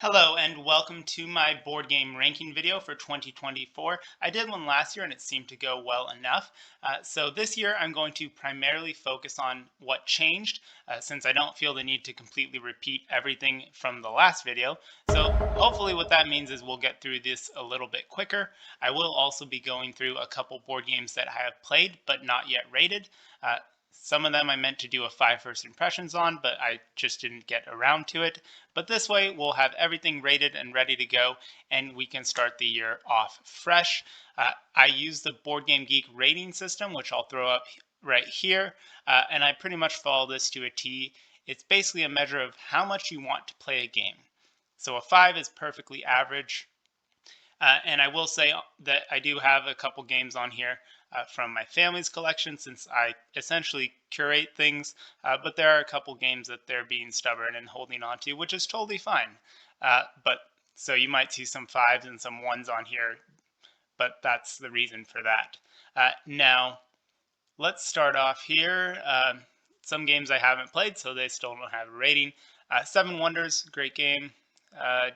Hello and welcome to my board game ranking video for 2024. I did one last year and it seemed to go well enough. So this year I'm going to primarily focus on what changed since I don't feel the need to completely repeat everything from the last video. So hopefully what that means is we'll get through this a little bit quicker. I will also be going through a couple board games that I have played but not yet rated. Some of them I meant to do a 5 first impressions on, but I just didn't get around to it. But this way, we'll have everything rated and ready to go, and we can start the year off fresh. I use the Board Game Geek rating system, which I'll throw up right here, and I pretty much follow this to a T. It's basically a measure of how much you want to play a game. So a 5 is perfectly average. And I will say that I do have a couple games on here from my family's collection since I essentially curate things, but there are a couple games that they're being stubborn and holding on to, which is totally fine. But so you might see some 5s and some 1s on here, but that's the reason for that. Now, let's start off here. Some games I haven't played, so they still don't have a rating. Seven Wonders, great game.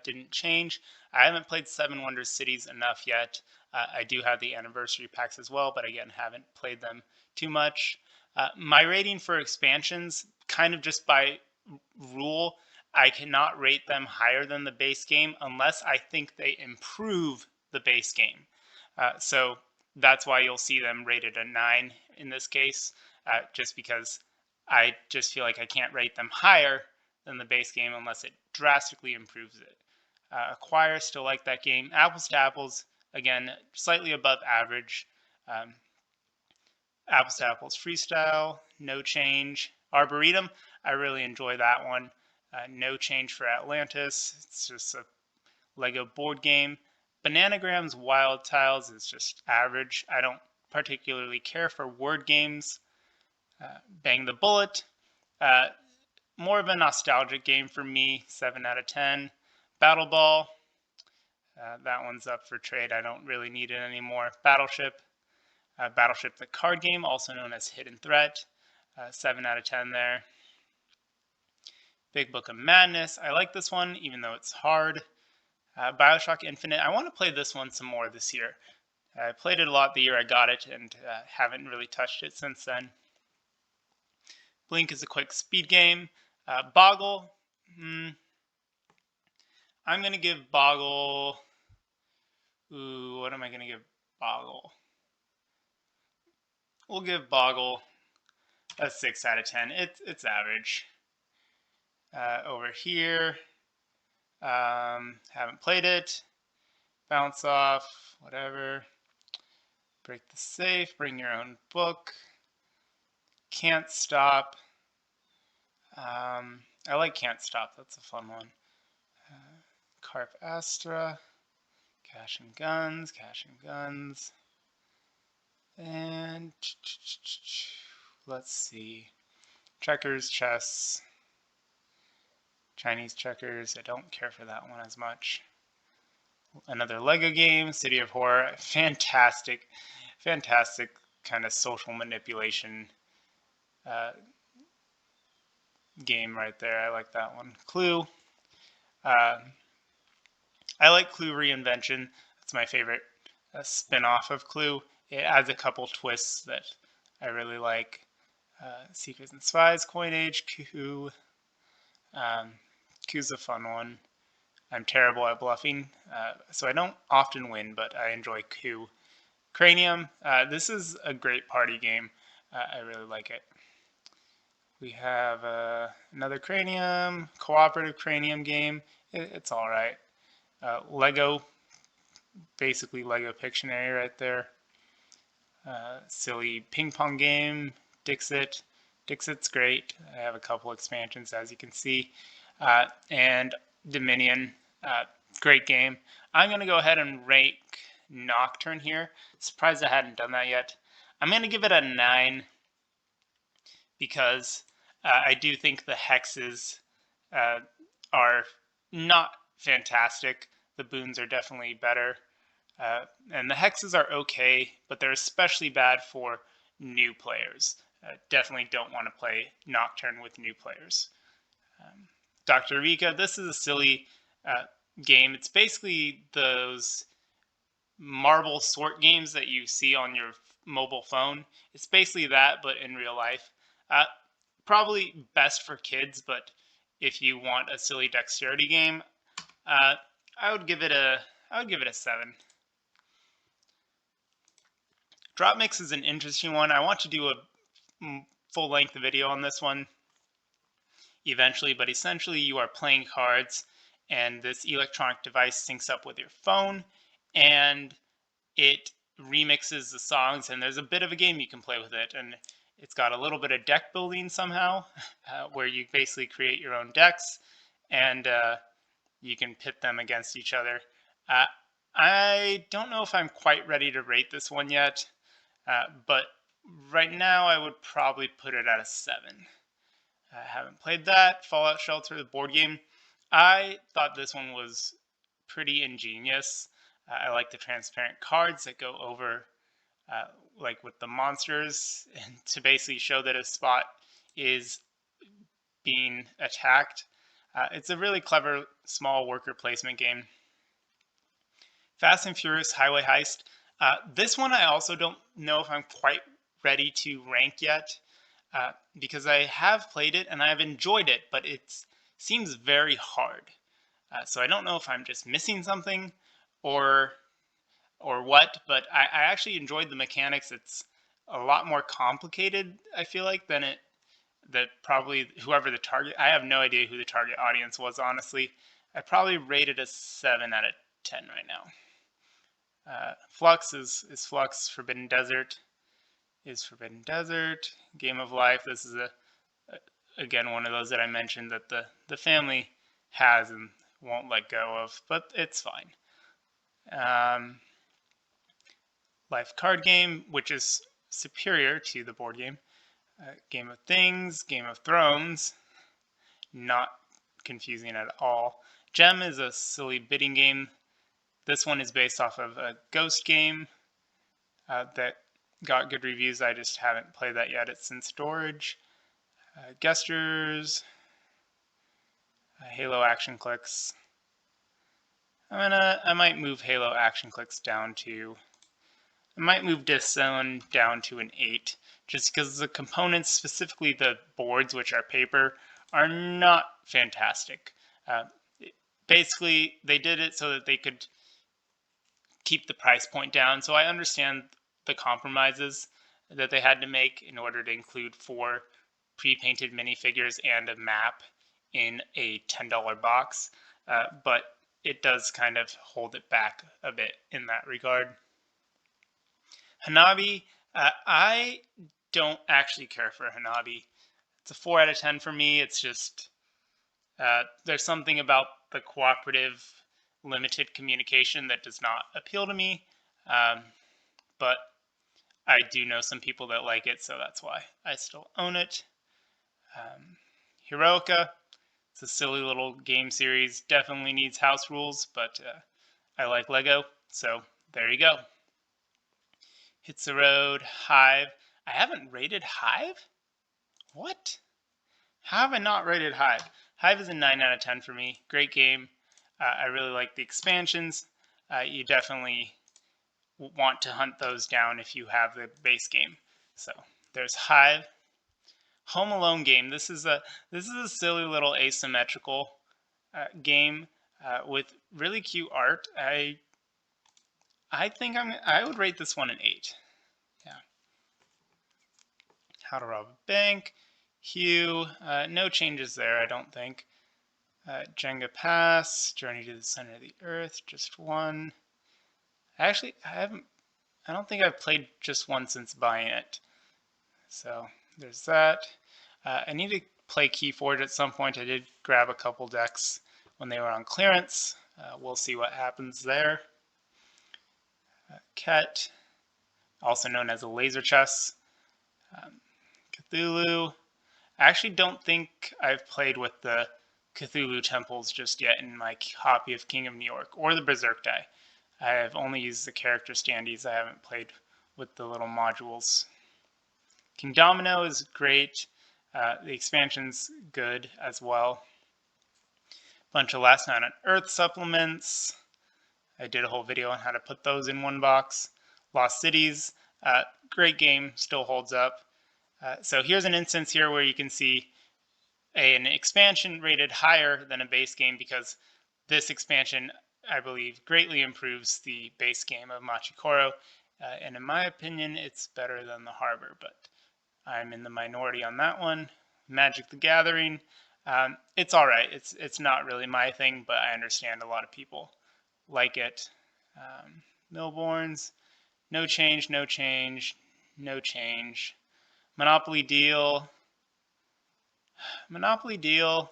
Didn't change. I haven't played Seven Wonders Cities enough yet. I do have the anniversary packs as well, but again, haven't played them too much. My rating for expansions, kind of just by rule, I cannot rate them higher than the base game unless I think they improve the base game. So that's why you'll see them rated a 9 in this case, just because I just feel like I can't rate them higher than the base game unless it drastically improves it. Acquire, still like that game. Apples to Apples, again, slightly above average. Apples to Apples Freestyle, no change. Arboretum, I really enjoy that one. No change for Atlantis. It's just a Lego board game. Bananagrams Wild Tiles is just average. I don't particularly care for word games. Bang the Bullet, more of a nostalgic game for me, 7 out of 10. Battle Ball, that one's up for trade. I don't really need it anymore. Battleship, Battleship the card game, also known as Hidden Threat, 7 out of 10 there. Big Book of Madness, I like this one, even though it's hard. Bioshock Infinite, I want to play this one some more this year. I played it a lot the year I got it and haven't really touched it since then. Blink is a quick speed game. Boggle, I'm going to give Boggle, what am I going to give Boggle? We'll give Boggle a 6 out of 10. It's average. Over here, haven't played it. Bounce off, whatever. Break the safe, bring your own book. Can't Stop. I like Can't Stop, that's a fun one. Carp Astra. Cash and Guns. And let's see. Checkers, chess. Chinese checkers, I don't care for that one as much. Another Lego game, City of Horror. Fantastic kind of social manipulation game right there. I like that one. Clue. I like Clue Reinvention. That's my favorite spin-off of Clue. It adds a couple twists that I really like. Secrets and Spies, Coinage, Coup. Cou's a fun one. I'm terrible at bluffing, so I don't often win, but I enjoy Coup. Cranium, this is a great party game. I really like it. We have another Cranium, cooperative Cranium game. It's all right. Lego, basically Lego Pictionary right there. Silly ping pong game, Dixit. Dixit's great. I have a couple expansions, as you can see. And Dominion, great game. I'm going to go ahead and rate Nocturne here. Surprised I hadn't done that yet. I'm going to give it a 9 because I do think the hexes are not fantastic. The boons are definitely better. And the hexes are okay, but they're especially bad for new players. Definitely don't want to play Nocturne with new players. Dr. Rika, this is a silly uh, game. It's basically those marble sort games that you see on your mobile phone. It's basically that, but in real life. Uh, Probably best for kids, but if you want a silly dexterity game, uh, I would give it a I would give it a 7. Drop mix is an interesting one. I want to do a full length video on this one eventually, but essentially you are playing cards and this electronic device syncs up with your phone and it remixes the songs, and there's a bit of a game you can play with it, and it's got a little bit of deck building somehow, where you basically create your own decks and you can pit them against each other. uh, I don't know if I'm quite ready to rate this one yet, but right now I would probably put it at a 7. I haven't played that. Fallout Shelter, the board game. I thought this one was pretty ingenious. I like the transparent cards that go over, uh, like with the monsters, and to basically show that a spot is being attacked. It's a really clever small worker placement game. Fast and Furious Highway Heist. This one I also don't know if I'm quite ready to rank yet, because I have played it and I've enjoyed it, but it seems very hard. So I don't know if I'm just missing something or what, but I actually enjoyed the mechanics. It's a lot more complicated, I feel like, than that probably whoever the target. I have no idea who the target audience was, honestly. I probably rated a 7 out of 10 right now. Flux is Flux. Forbidden Desert is Forbidden Desert. Game of Life. This is again one of those that I mentioned that the family has and won't let go of, but it's fine. Life card game, which is superior to the board game. Game of Things, Game of Thrones, not confusing at all. Gem is a silly bidding game. This one is based off of a ghost game that got good reviews. I just haven't played that yet. It's in storage. Gestures, Halo Action Clicks. I might move Halo Action Clicks down to. I might move Disown down to an 8, just because the components, specifically the boards, which are paper, are not fantastic. Basically, they did it so that they could keep the price point down. So I understand the compromises that they had to make in order to include 4 pre-painted minifigures and a map in a $10 box, but it does kind of hold it back a bit in that regard. Hanabi, I don't actually care for Hanabi. It's a 4 out of 10 for me. It's just, there's something about the cooperative, limited communication that does not appeal to me. But I do know some people that like it, so that's why I still own it. Heroica, it's a silly little game series. Definitely needs house rules, but I like Lego, so there you go. Hits the Road, Hive. I haven't rated Hive? What? How have I not rated Hive? Hive is a 9 out of 10 for me. Great game. I really like the expansions. You definitely want to hunt those down if you have the base game. So there's Hive. Home Alone game. This is a silly little asymmetrical game with really cute art. I think I would rate this one an 8. Yeah. How to Rob a Bank. Hue. No changes there, I don't think. Jenga Pass. Journey to the Center of the Earth. Just one. Actually, I don't think I've played just one since buying it. So there's that. I need to play Keyforge at some point. I did grab a couple decks when they were on clearance. We'll see what happens there. Ket, also known as a laser chess. Cthulhu. I actually don't think I've played with the Cthulhu temples just yet in my copy of King of New York or the Berserk die. I have only used the character standees. I haven't played with the little modules. King Domino is great. The expansion's good as well. Bunch of Last Night on Earth supplements. I did a whole video on how to put those in one box. Lost Cities, great game, still holds up. So here's an instance here where you can see an expansion rated higher than a base game because this expansion, I believe, greatly improves the base game of Machikoro. And in my opinion, it's better than the Harbor, but I'm in the minority on that one. Magic the Gathering, it's all right. It's not really my thing, but I understand a lot of people like it. Millborns, no change, no change, no change. Monopoly Deal. Monopoly Deal,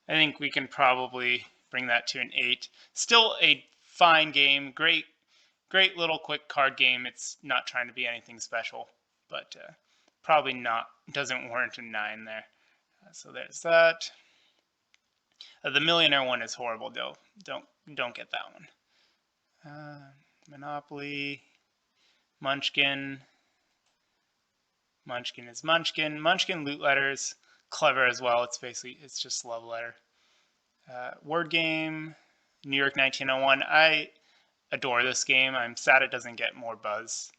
I think we can probably bring that to an 8. Still a fine game, great little quick card game. It's not trying to be anything special, but probably not, doesn't warrant a 9 there. So there's that. The Millionaire one is horrible though. Don't get that one. Monopoly, Munchkin. Munchkin is Munchkin. Munchkin Loot Letters, clever as well. It's just love letter. Word Game, New York 1901. I adore this game. I'm sad it doesn't get more buzz.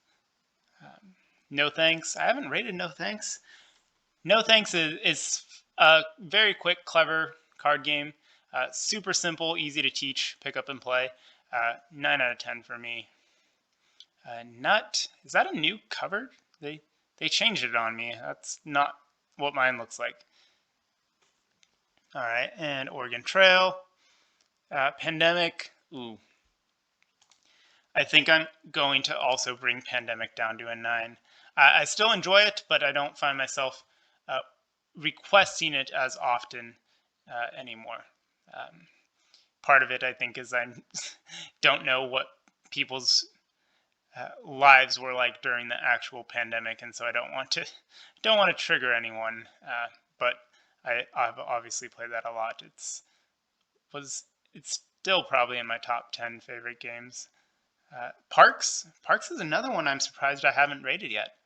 No Thanks. I haven't rated No Thanks. No Thanks is a very quick, clever card game. Super simple, easy to teach, pick up and play. 9 out of 10 for me. Nut. Is that a new cover? They changed it on me. That's not what mine looks like. All right, and Oregon Trail. Pandemic. Ooh. I think I'm going to also bring Pandemic down to a 9. I still enjoy it, but I don't find myself requesting it as often anymore. Part of it, I think, is I don't know what people's lives were like during the actual pandemic, and so I don't want to trigger anyone. But I've obviously played that a lot. It's still probably in my top 10 favorite games. Parks is another one I'm surprised I haven't rated yet.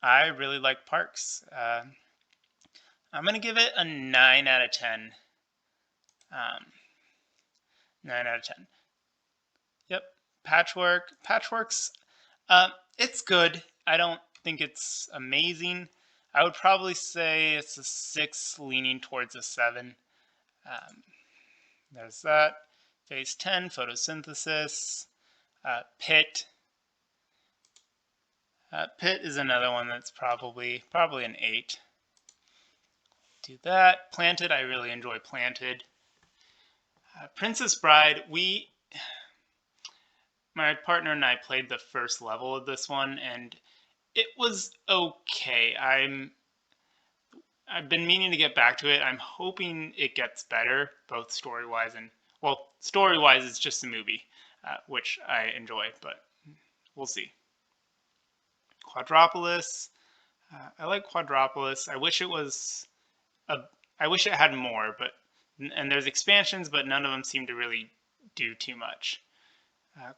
I really like Parks. I'm gonna give it a 9 out of 10. 9 out of 10. Yep. Patchworks, it's good. I don't think it's amazing. I would probably say it's a 6 leaning towards a 7. There's that. Phase 10, Photosynthesis. Pit. Pit is another one that's probably an 8. Do that. Planted, I really enjoy Planted. Princess Bride, my partner and I played the first level of this one, and it was okay. I've been meaning to get back to it. I'm hoping it gets better, both story-wise and, well, story-wise it's just a movie, which I enjoy, but we'll see. Quadropolis. I like Quadropolis. I wish it had more, and there's expansions, but none of them seem to really do too much.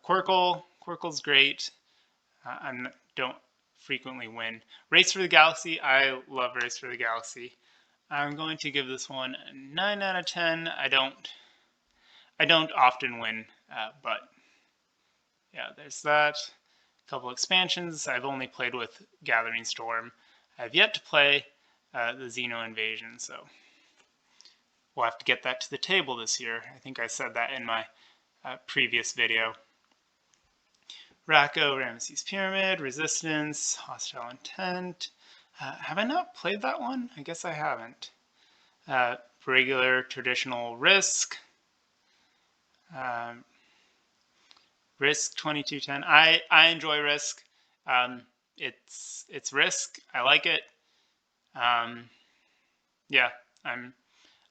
Quirkle's great. I don't frequently win. Race for the Galaxy. I love Race for the Galaxy. I'm going to give this one a 9 out of 10. I don't often win, but yeah, there's that. A couple expansions. I've only played with Gathering Storm. I've yet to play the Xeno Invasion, so we'll have to get that to the table this year. I think I said that in my previous video. Racco, Ramesses Pyramid, Resistance, Hostile Intent. Have I not played that one? I guess I haven't. Regular, traditional Risk. Risk 2210. I enjoy Risk. It's Risk. I like it. Yeah, I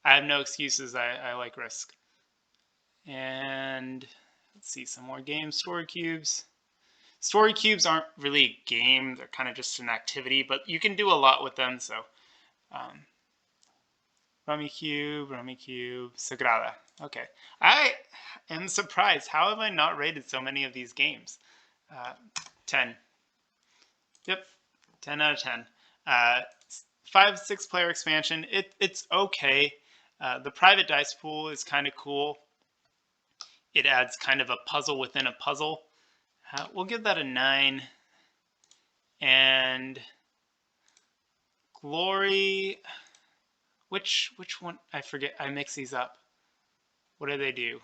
have no excuses. I like Risk. And let's see some more games. Story Cubes. Story Cubes aren't really a game. They're kind of just an activity, but you can do a lot with them. So, Rummy Cube, Sagrada. Okay. I am surprised. How have I not rated so many of these games? 10. Yep, 10 out of 10. 5-6 player expansion. It's okay. The private dice pool is kind of cool. It adds kind of a puzzle within a puzzle. We'll give that a 9. And Glory, which one? I forget. I mix these up. What do they do?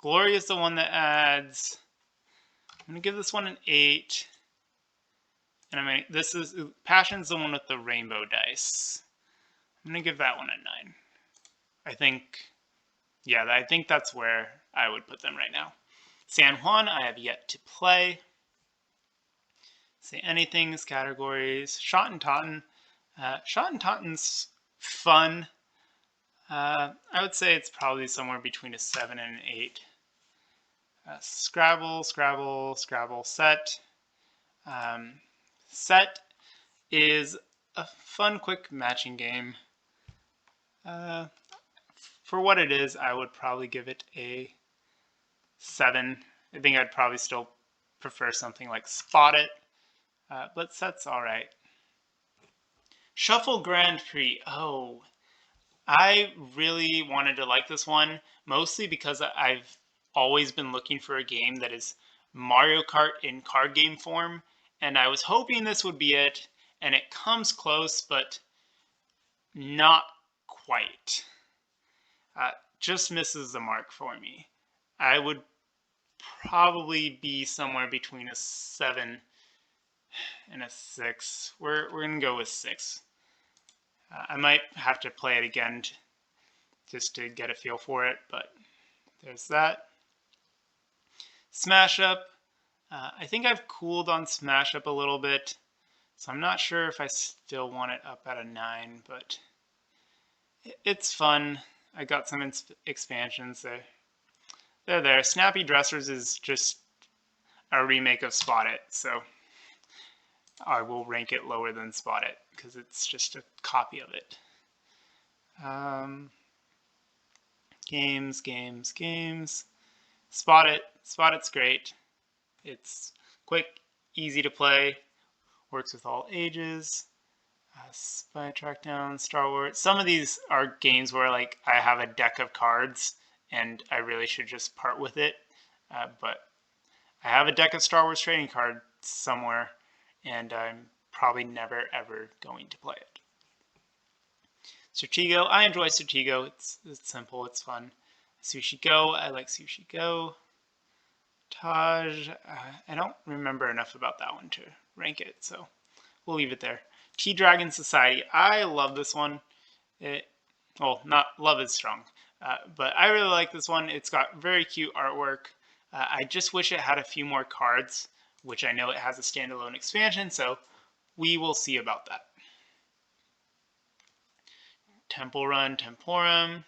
Glory is the one that adds. I'm gonna give this one an 8. And this is Passion's the one with the rainbow dice. I'm gonna give that one a 9. I think that's where I would put them right now. San Juan, I have yet to play. Say Anything's categories. Shot and Totten. Shot and Totten's fun. I would say it's probably somewhere between a 7 and an 8. Scrabble. Set. Set is a fun, quick matching game. For what it is, I would probably give it a 7. I think I'd probably still prefer something like Spot It, but Set's alright. Shuffle Grand Prix. Oh, I really wanted to like this one, mostly because I've always been looking for a game that is Mario Kart in card game form, and I was hoping this would be it, and it comes close, but not quite. Just misses the mark for me. I would probably be somewhere between a 7 and a 6. We're going to go with 6. I might have to play it again just to get a feel for it, but there's that. Smash Up. I think I've cooled on Smash Up a little bit, so I'm not sure if I still want it up at a 9, but it's fun. I got some expansions there. They're there. Snappy Dressers is just a remake of Spot It, so I will rank it lower than Spot It because it's just a copy of it. Games. Spot It's great. It's quick, easy to play, works with all ages. Spy Track Down, Star Wars. Some of these are games where like I have a deck of cards and I really should just part with it. But I have a deck of Star Wars trading cards somewhere and I'm probably never ever going to play it. Stratego, I enjoy Stratego. It's simple, it's fun. Sushi Go, I like Sushi Go. Taj, I don't remember enough about that one to rank it, so we'll leave it there. T-Dragon Society, I love this one. Not love is strong, but I really like this one. It's got very cute artwork. I just wish it had a few more cards, which I know it has a standalone expansion, so we will see about that. Temple Run, Temporum.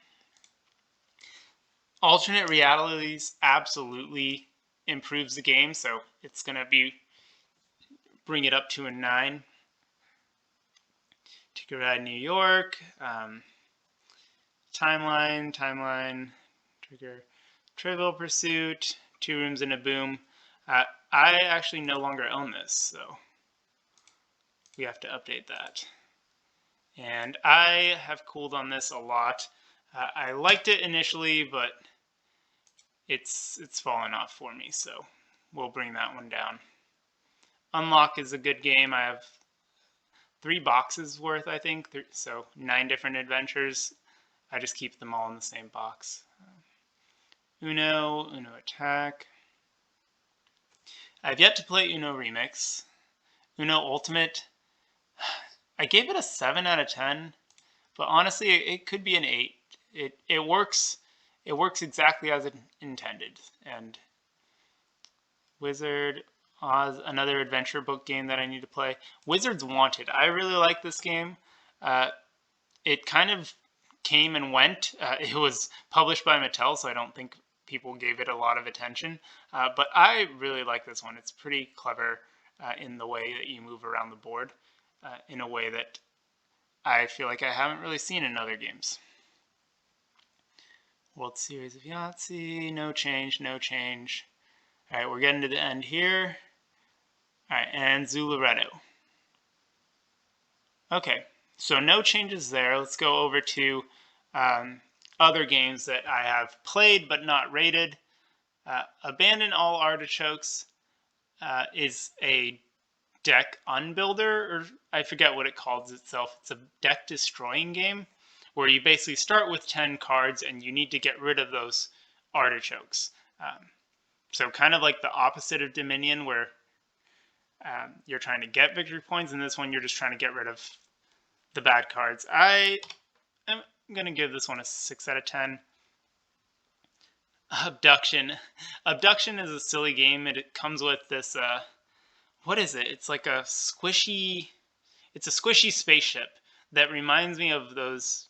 Alternate realities absolutely improves the game, so it's going to bring it up to a 9. Ticket Ride New York, Timeline, Trigger, Trivial Pursuit, Two Rooms and a Boom. I actually no longer own this, so we have to update that. And I have cooled on this a lot. I liked it initially, but it's fallen off for me, so we'll bring that one down. Unlock is a good game. I have 3 boxes worth, I think, so 9 different adventures. I just keep them all in the same box. Uno Attack. I've yet to play Uno Remix. Uno Ultimate, I gave it a 7 out of 10, but honestly, it could be an 8. It works exactly as intended. And Wizard Oz, another adventure book game that I need to play. Wizards Wanted. I really like this game. It kind of came and went. It was published by Mattel, so I don't think people gave it a lot of attention. But I really like this one. It's pretty clever in the way that you move around the board in a way that I feel like I haven't really seen in other games. World Series of Yahtzee. No change. All right, we're getting to the end here. All right, and Zularetto. Okay, so no changes there. Let's go over to other games that I have played but not rated. Abandon All Artichokes is a deck unbuilder, or I forget what it calls itself. It's a deck destroying game where you basically start with 10 cards and you need to get rid of those artichokes. So kind of like the opposite of Dominion, where you're trying to get victory points, and this one you're just trying to get rid of the bad cards. I am going to give this one a 6 out of 10. Abduction. Abduction is a silly game. It comes with this, what is it? It's like a squishy spaceship that reminds me of those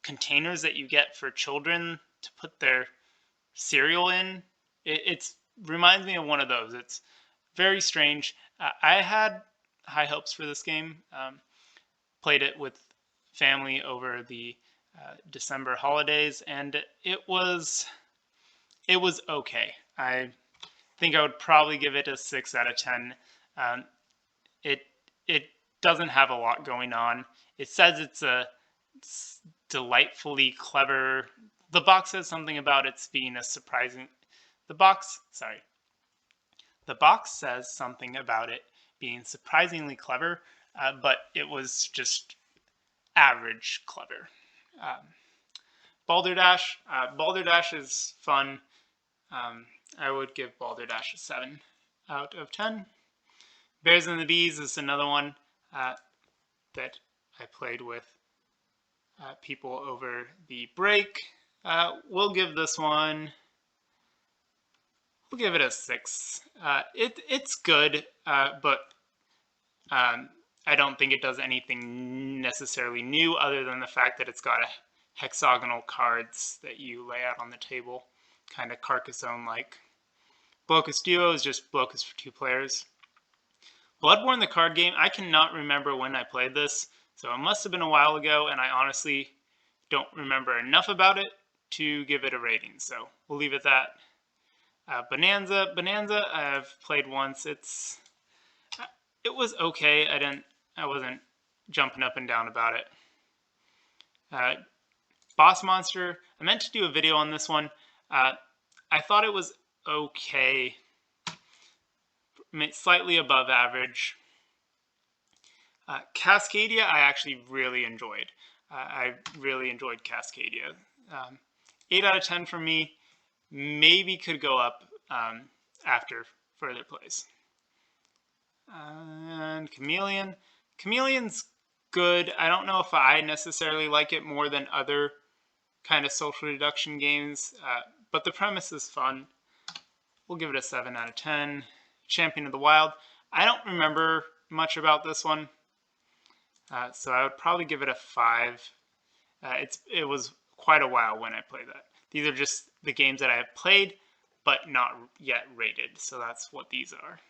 containers that you get for children to put their cereal in. It reminds me of one of those. It's very strange. I had high hopes for this game. Played it with family over the December holidays, and it was okay. I think I would probably give it a 6 out of 10. It doesn't have a lot going on. It says it's delightfully clever. The box says something about it's being a surprising. The box says something about it being surprisingly clever, but it was just average clever. Balderdash. Balderdash is fun. I would give Balderdash a 7 out of 10. Bears and the Bees is another one that I played with people over the break. We'll give this one, we'll give it a 6. It's good, but I don't think it does anything necessarily new other than the fact that it's got a hexagonal cards that you lay out on the table, kind of Carcassonne-like. Blocus Duo is just Blocus for 2 players. Bloodborne, the card game, I cannot remember when I played this, so it must have been a while ago, and I honestly don't remember enough about it to give it a rating, so we'll leave it at that. Bonanza, I've played once. It was okay. I wasn't jumping up and down about it. Boss Monster, I meant to do a video on this one. I thought it was okay, slightly above average. Cascadia, I actually really enjoyed. I really enjoyed Cascadia. 8 out of 10 for me. Maybe could go up after further plays. And Chameleon. Chameleon's good. I don't know if I necessarily like it more than other kind of social deduction games, but the premise is fun. We'll give it a 7 out of 10. Champion of the Wild. I don't remember much about this one, so I would probably give it a 5. It was quite a while when I played that. These are just the games that I have played, but not yet rated, so that's what these are.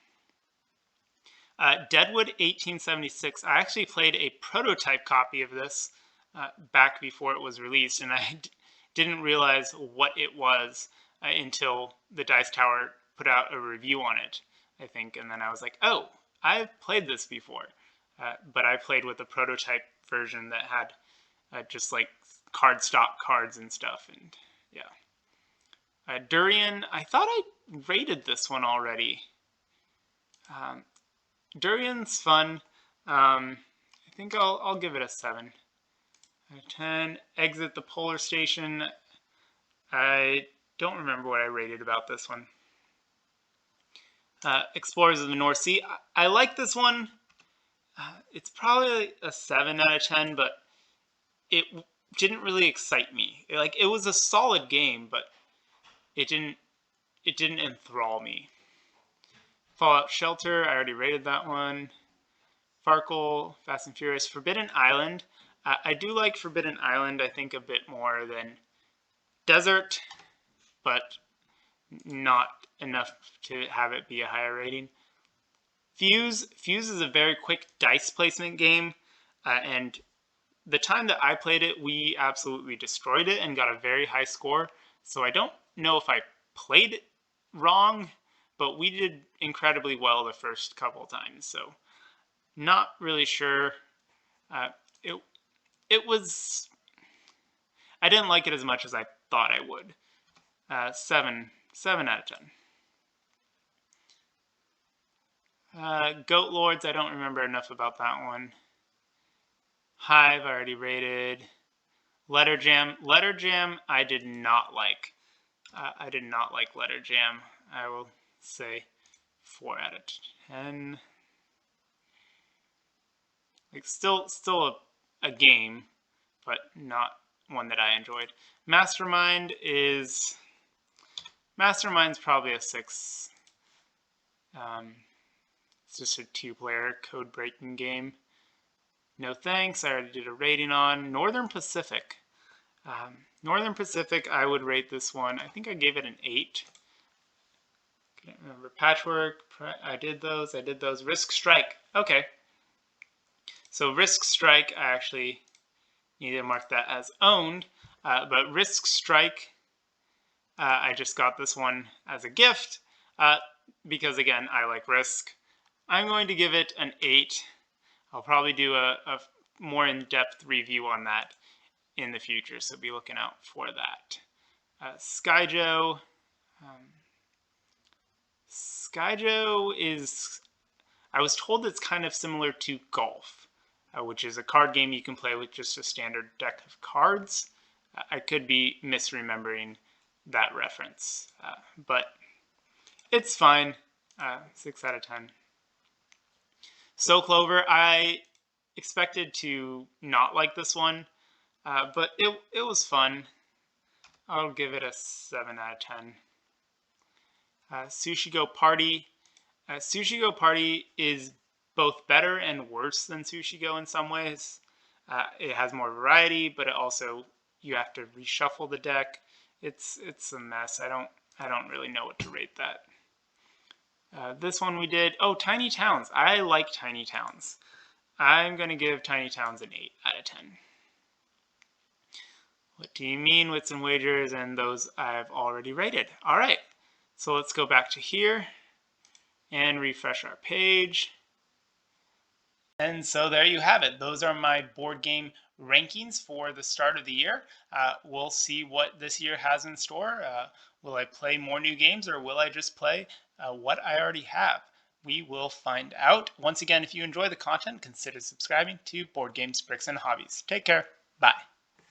Deadwood 1876. I actually played a prototype copy of this back before it was released, and I didn't realize what it was until the Dice Tower put out a review on it, I think, and then I was like, oh, I've played this before. But I played with the prototype version that had just like cardstock cards and stuff, and yeah. Durian, I thought I rated this one already. Durian's fun. I think I'll give it a 7 out of 10. Exit the Polar Station. I don't remember what I rated about this one. Explorers of the North Sea. I like this one. It's probably a 7 out of 10, but it didn't really excite me. It was a solid game, but it didn't enthrall me. Fallout Shelter, I already rated that one. Farkle, Fast and Furious. Forbidden Island. I do like Forbidden Island, I think, a bit more than Desert, but not enough to have it be a higher rating. Fuse is a very quick dice placement game, and the time that I played it, we absolutely destroyed it and got a very high score. So I don't know if I played it wrong, but we did incredibly well the first couple times. So not really sure. It was, I didn't like it as much as I thought I would. 7 out of 10. Goat Lords, I don't remember enough about that one. Hive, I already rated. Letter Jam, I did not like. I did not like Letter Jam. I will say 4 out of 10. Like still a game, but not one that I enjoyed. Mastermind's probably a 6. It's just a 2-player code breaking game. No thanks. I already did a rating on. Northern Pacific. Northern Pacific, I would rate this one. I think I gave it an 8. Can't remember. Patchwork. I did those. Risk Strike. Okay. So Risk Strike, I actually need to mark that as owned. But Risk Strike, I just got this one as a gift because, again, I like Risk. I'm going to give it an 8. I'll probably do a more in-depth review on that in the future, so be looking out for that. Skyjo. Skyjo is, I was told it's kind of similar to Golf, which is a card game you can play with just a standard deck of cards. I could be misremembering that reference, but it's fine. 6 out of 10. So Clover, I expected to not like this one, but it was fun. I'll give it a 7 out of 10. Sushi Go Party. Sushi Go Party is both better and worse than Sushi Go in some ways. It has more variety, but it also, you have to reshuffle the deck. It's a mess. I don't really know what to rate that. This one we did, Tiny Towns. I like Tiny Towns. I'm going to give Tiny Towns an 8 out of 10. What do you mean, Wits and Wagers? And those I've already rated. All right, so let's go back to here and refresh our page. And so there you have it. Those are my board game rankings for the start of the year. We'll see what this year has in store. Will I play more new games, or will I just play what I already have? We will find out. Once again, if you enjoy the content, consider subscribing to Board Games, Bricks, and Hobbies. Take care. Bye.